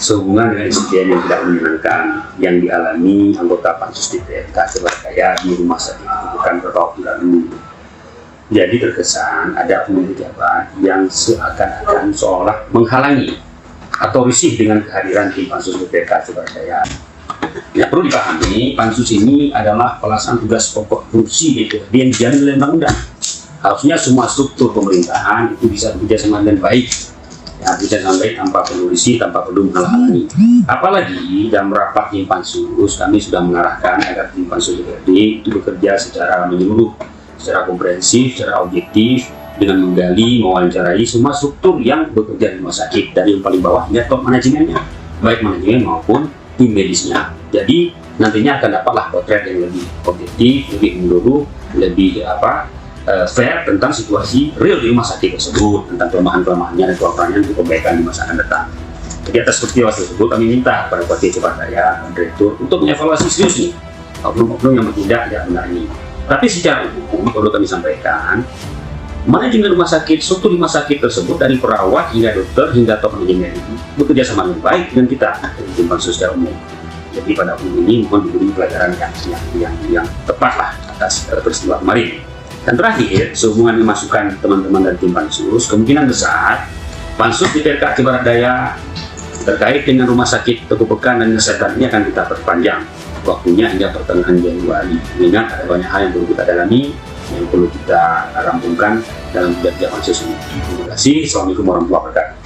sehubungan dengan insiden yang tidak menyenangkan yang dialami anggota Pansus DPRK Aceh Daya di rumah sakit bukan beberapa bulan ini. Jadi terkesan ada oknum pejabat yang seakan-akan seolah menghalangi atau risih dengan kehadiran tim Pansus DPRK Aceh Daya. Ya, perlu dipahami, Pansus ini adalah pelaksanaan tugas pokok fungsi DPRD yang dijamin oleh undang-undang. Harusnya semua struktur pemerintahan itu bisa bekerja sama dengan baik, ya, bisa sampai tanpa perlu risih, tanpa perlu menghalangi. Apalagi dalam rapat tim Pansus, kami sudah mengarahkan agar tim Pansus DPRD itu bekerja secara menyeluruh, secara komprehensif, secara objektif, dengan menggali, mewawancarai semua struktur yang bekerja di rumah sakit, dari yang paling bawah hingga top manajemennya, baik manajemen maupun tim medisnya. Jadi nantinya akan dapatlah potret yang lebih objektif, lebih menyeluruh, lebih fair tentang situasi real di rumah sakit tersebut, tentang kelemahan-kelemahannya dan kekurangannya untuk perbaikan di masa akan datang. Jadi atas peristiwa tersebut kami minta kepada Bupati Aceh Daya dan Direktur untuk mengevaluasi serius nih oknum-oknum yang bertindak tidak benar ini. Tapi secara umum perlu kami sampaikan, manajemen rumah sakit, struktur rumah sakit tersebut dari perawat hingga dokter hingga top manajemen itu bekerja sama dengan baik dengan kita tim Pansus secara umum. Jadi pada umum ini mohon diberi pelajaran yang tepat lah atas peristiwa kemarin. Dan terakhir, sehubungan dengan masukan teman-teman dari tim Pansus, kemungkinan besar Pansus DPRK Aceh Daya terkait dengan rumah sakit Teguh Pekan dan kesehatan ini akan kita perpanjang waktunya hingga pertengahan Januari. Mengingat ada banyak hal yang perlu kita dalami, yang perlu kita rampungkan dalam kerja Pansus ini. Terima kasih. Assalamualaikum warahmatullahi wabarakatuh.